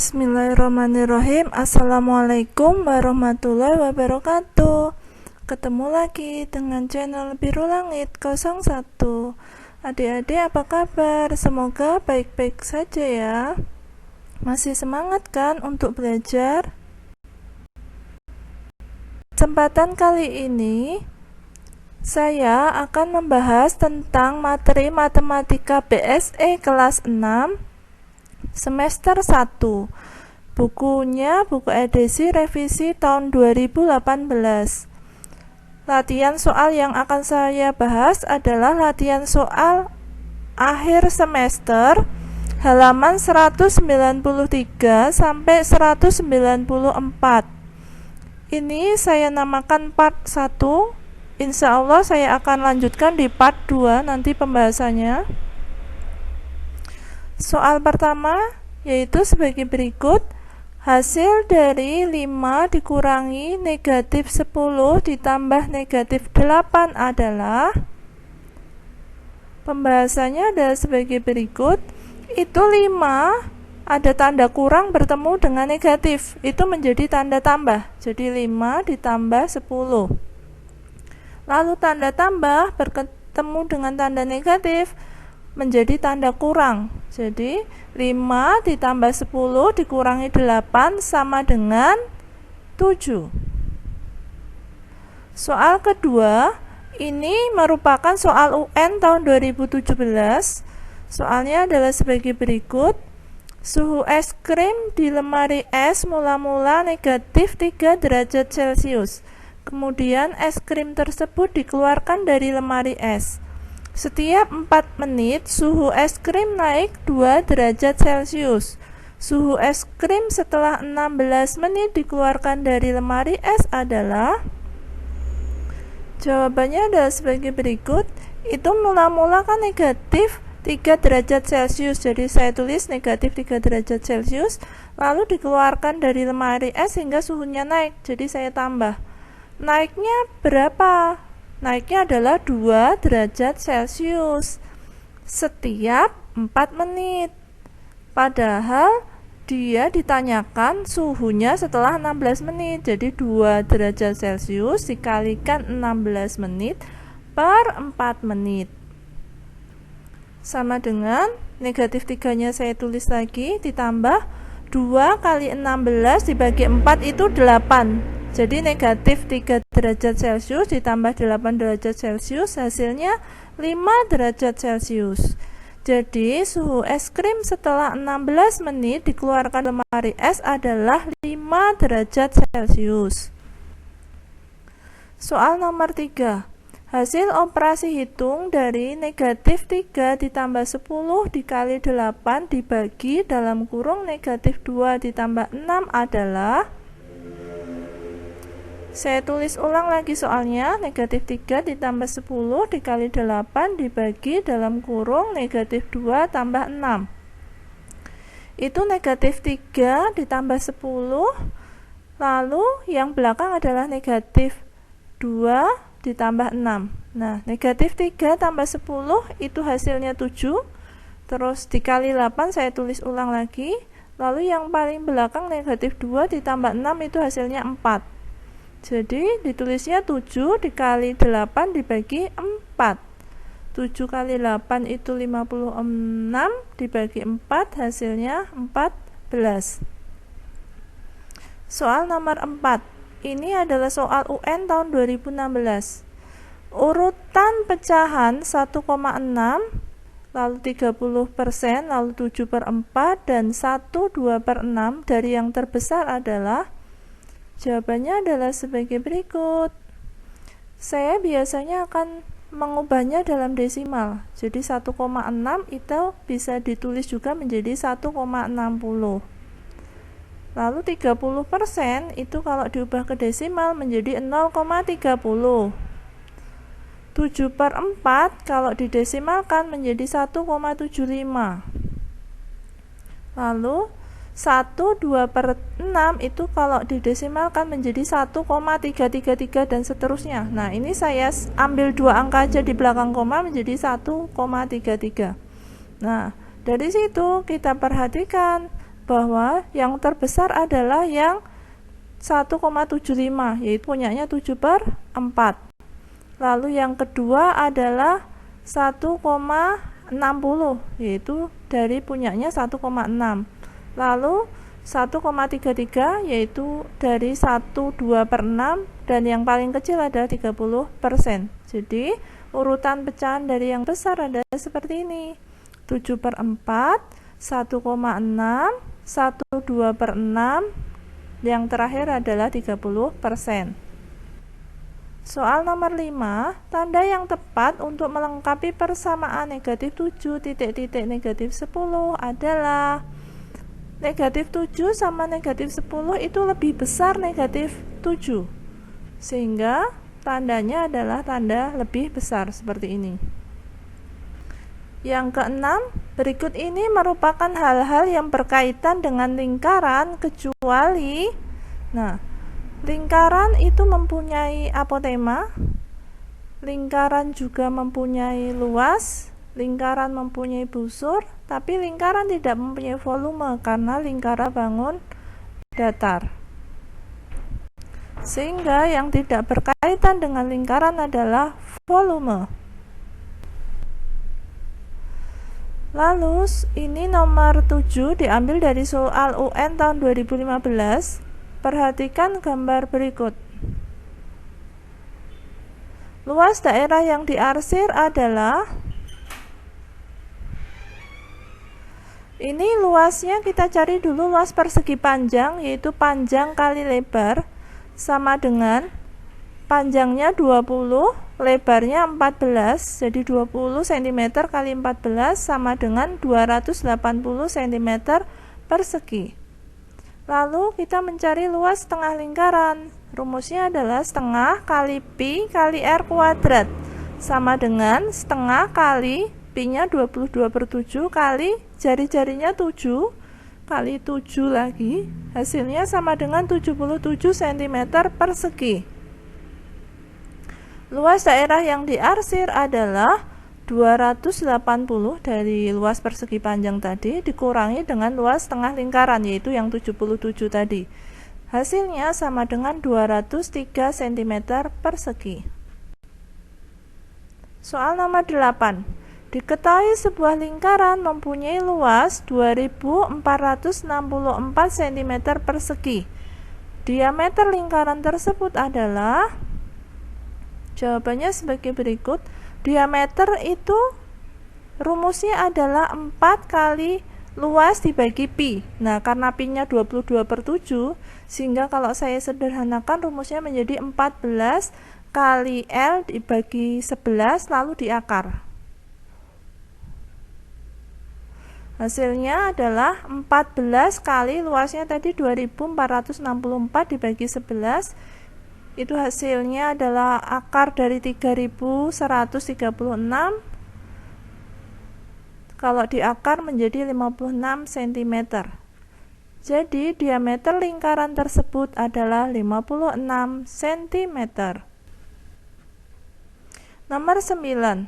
Bismillahirrahmanirrahim. Assalamualaikum warahmatullahi wabarakatuh. Ketemu lagi dengan channel Biru Langit 01. Adik-adik apa kabar? Semoga baik-baik saja ya. Masih semangat kan untuk belajar? Kesempatan kali ini saya akan membahas tentang materi matematika BSE kelas 6 semester 1. Bukunya buku edisi revisi tahun 2018. Latihan soal yang akan saya bahas adalah latihan soal akhir semester halaman 193 sampai 194. Ini saya namakan part 1. Insya Allah saya akan lanjutkan di part 2 nanti pembahasannya. Soal pertama yaitu sebagai berikut. Hasil dari 5 dikurangi negatif 10 ditambah negatif 8 adalah. Pembahasannya adalah sebagai berikut. Itu 5 ada tanda kurang bertemu dengan negatif, itu menjadi tanda tambah. Jadi 5 ditambah 10. Lalu tanda tambah bertemu dengan tanda negatif menjadi tanda kurang. Jadi 5 ditambah 10 dikurangi 8 sama dengan 7. Soal kedua, ini merupakan soal UN tahun 2017. Soalnya adalah sebagai berikut. Suhu es krim di lemari es mula-mula negatif 3 derajat Celcius. Kemudian es krim tersebut dikeluarkan dari lemari es. Setiap 4 menit suhu es krim naik 2 derajat Celcius. Suhu es krim setelah 16 menit dikeluarkan dari lemari es adalah. Jawabannya adalah sebagai berikut. Itu mula-mula kan negatif 3 derajat Celcius. Jadi saya tulis negatif 3 derajat Celcius. Lalu dikeluarkan dari lemari es sehingga suhunya naik. Jadi saya tambah. Naiknya berapa? Naiknya adalah 2 derajat Celcius setiap 4 menit. Padahal dia ditanyakan suhunya setelah 16 menit. Jadi 2 derajat Celcius dikalikan 16 menit per 4 menit. Sama dengan negatif 3-nya saya tulis lagi, ditambah 2 kali 16 dibagi 4 itu 8. Jadi negatif 3 derajat Celcius ditambah 8 derajat Celcius hasilnya 5 derajat Celcius. Jadi suhu es krim setelah 16 menit dikeluarkan lemari es adalah 5 derajat Celcius. Soal nomor 3. Hasil operasi hitung dari negatif 3 ditambah 10 dikali 8 dibagi dalam kurung negatif 2 ditambah 6 adalah. Saya tulis ulang lagi soalnya. Negatif 3 ditambah 10 dikali 8 dibagi dalam kurung negatif 2 tambah 6. Itu negatif 3 ditambah 10. Lalu yang belakang adalah negatif 2 ditambah 6. Nah, negatif 3 tambah 10 itu hasilnya 7. Terus dikali 8 saya tulis ulang lagi. Lalu yang paling belakang negatif 2 ditambah 6 itu hasilnya 4. Jadi ditulisnya 7 dikali 8 dibagi 4. 7 kali 8 itu 56 dibagi 4 hasilnya 14. Soal nomor 4. Ini adalah soal UN tahun 2016. Urutan pecahan 1,6, lalu 30%, lalu 7/4 dan 1/2/6 dari yang terbesar adalah. Jawabannya adalah sebagai berikut. Saya biasanya akan mengubahnya dalam desimal. Jadi 1,6 itu bisa ditulis juga menjadi 1,60. Lalu 30% itu kalau diubah ke desimal menjadi 0,30. 7/4 kalau didesimalkan menjadi 1,75. Lalu 1/2/6 itu kalau didesimalkan menjadi 1,333 dan seterusnya. Nah, ini saya ambil 2 angka aja di belakang koma menjadi 1,33. Nah, dari situ kita perhatikan bahwa yang terbesar adalah yang 1,75, yaitu punyanya 7/4. Lalu yang kedua adalah 1,60, yaitu dari punyanya 1,6. Lalu 1,33 yaitu dari 1/2/6, dan yang paling kecil adalah 30%. Jadi urutan pecahan dari yang besar adalah seperti ini: 7/4, 1,6, 1/2/6, yang terakhir adalah 30%. Soal nomor 5, tanda yang tepat untuk melengkapi persamaan negatif 7 titik-titik negatif 10 adalah negatif 7 sama negatif 10 itu lebih besar negatif 7, sehingga tandanya adalah tanda lebih besar seperti ini. Yang keenam, berikut ini merupakan hal-hal yang berkaitan dengan lingkaran kecuali lingkaran itu mempunyai apotema, lingkaran juga mempunyai luas, lingkaran mempunyai busur, tapi lingkaran tidak mempunyai volume karena lingkaran bangun datar. Sehingga yang tidak berkaitan dengan lingkaran adalah volume. Lalu ini nomor 7 diambil dari soal UN tahun 2015. Perhatikan gambar berikut. Luas daerah yang diarsir adalah, ini luasnya kita cari dulu luas persegi panjang, yaitu panjang kali lebar sama dengan panjangnya 20, lebarnya 14, jadi 20 cm kali 14 sama dengan 280 cm persegi. Lalu kita mencari luas setengah lingkaran. Rumusnya adalah setengah kali pi kali r kuadrat sama dengan setengah kali pi-nya 22/7 kali jari-jarinya 7 kali 7 lagi, hasilnya sama dengan 77 cm persegi. Luas daerah yang diarsir adalah 280 dari luas persegi panjang tadi dikurangi dengan luas tengah lingkaran, yaitu yang 77 tadi. Hasilnya sama dengan 203 cm persegi. Soal nomor 8. Diketahui sebuah lingkaran mempunyai luas 2464 cm persegi. Diameter lingkaran tersebut adalah, jawabannya sebagai berikut. Diameter itu rumusnya adalah 4 kali luas dibagi pi. Nah, karena pi-nya 22/7, sehingga kalau saya sederhanakan rumusnya menjadi 14 kali L dibagi 11 lalu diakar. Hasilnya adalah 14 kali luasnya tadi 2464 dibagi 11. Itu hasilnya adalah akar dari 3136. Kalau diakar menjadi 56 cm. Jadi diameter lingkaran tersebut adalah 56 cm. Nomor 9.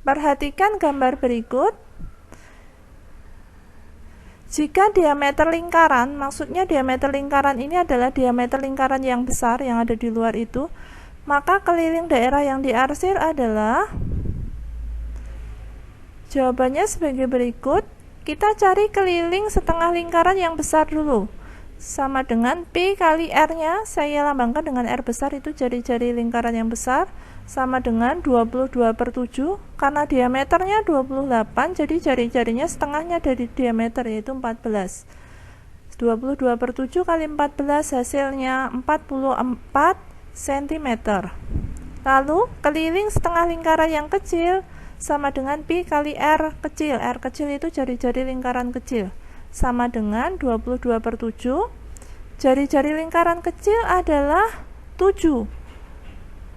Perhatikan gambar berikut. Jika diameter lingkaran, maksudnya diameter lingkaran ini adalah diameter lingkaran yang besar yang ada di luar itu, maka keliling daerah yang diarsir adalah, jawabannya sebagai berikut. Kita cari keliling setengah lingkaran yang besar dulu. Sama dengan pi kali r-nya, saya lambangkan dengan r besar, itu jari-jari lingkaran yang besar, sama dengan 22/7. Karena diameternya 28, jadi jari-jarinya setengahnya dari diameter, yaitu 14. 22/7 kali 14 hasilnya 44 cm. Lalu keliling setengah lingkaran yang kecil sama dengan pi kali r kecil. R kecil itu jari-jari lingkaran kecil, sama dengan 22/7. Jari-jari lingkaran kecil adalah 7.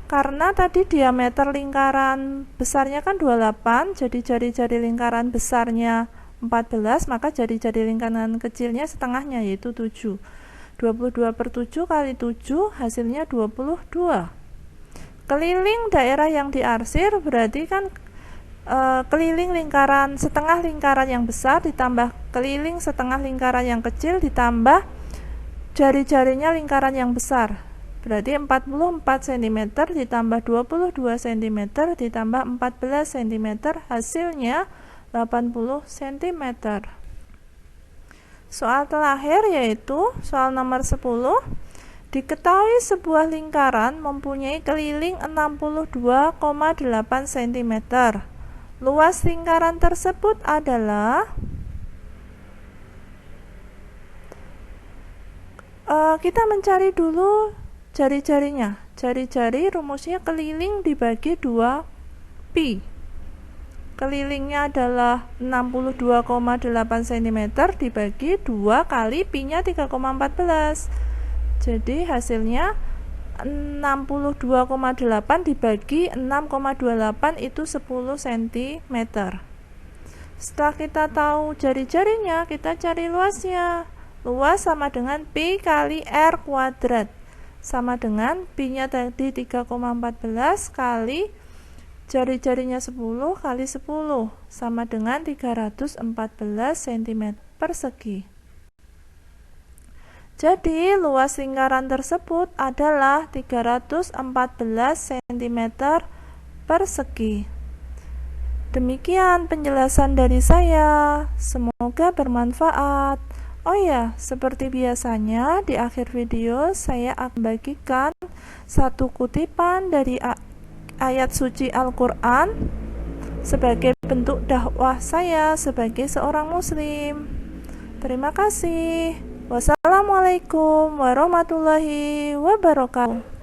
Karena tadi diameter lingkaran besarnya kan 28, jadi jari-jari lingkaran besarnya 14, maka jari-jari lingkaran kecilnya setengahnya, yaitu 7. 22/7 kali 7 hasilnya 22. Keliling daerah yang diarsir berarti kan keliling lingkaran setengah lingkaran yang besar ditambah keliling setengah lingkaran yang kecil ditambah jari-jarinya lingkaran yang besar. Berarti 44 cm ditambah 22 cm ditambah 14 cm hasilnya 80 cm. Soal terakhir yaitu soal nomor 10. Diketahui sebuah lingkaran mempunyai keliling 62,8 cm. Luas lingkaran tersebut adalah kita mencari dulu jari-jarinya. Jari-jari rumusnya keliling dibagi 2 pi. Kelilingnya adalah 62,8 cm dibagi 2 kali pi-nya 3,14. Jadi hasilnya 62,8 dibagi 6,28 itu 10 cm. Setelah kita tahu jari-jarinya, kita cari luasnya. Luas sama dengan pi kali r kuadrat, sama dengan pi-nya tadi 3,14 kali jari-jarinya 10 kali 10, sama dengan 314 cm persegi. Jadi luas lingkaran tersebut adalah 314 cm persegi. Demikian penjelasan dari saya, semoga bermanfaat. Oh ya, seperti biasanya di akhir video saya akan bagikan satu kutipan dari ayat suci Al-Quran sebagai bentuk dakwah saya sebagai seorang muslim. Terima kasih. Wassalamualaikum warahmatullahi wabarakatuh.